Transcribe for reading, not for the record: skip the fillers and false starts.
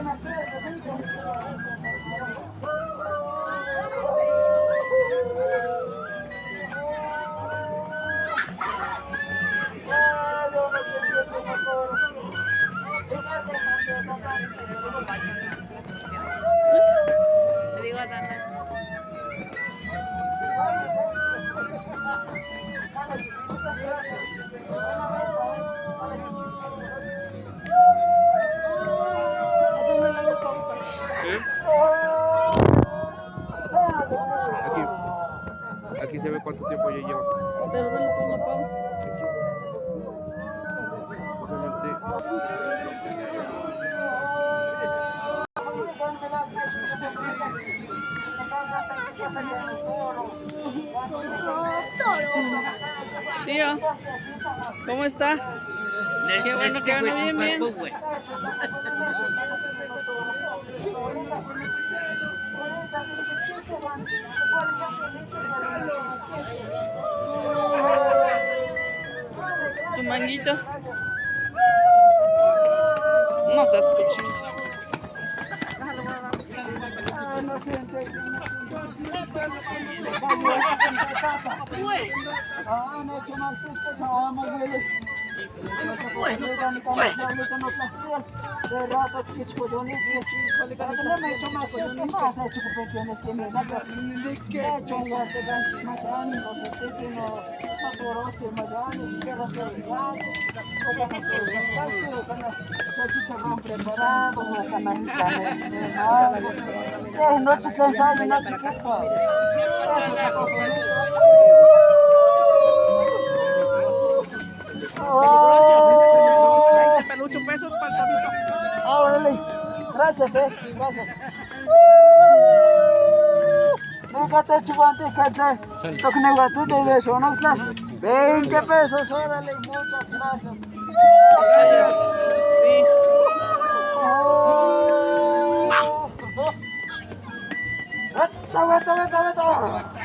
Le digo a Dana. ¿Eh? Aquí se ve cuánto tiempo ya lleva. Pero no le pongo pausa. Tío, ¿cómo está? Qué bueno que van bien, bien. Tu manguito. No se escucha. Noche cansada, noche queja. Pelucho, pesos para el todito. Órale, gracias, gracias. Fíjate, chihuante, fíjate. Tocneguatu de eso, ¿no? 20 pesos, órale, muchas gracias. Gracias. Sí. Vete, vete, vete, vete.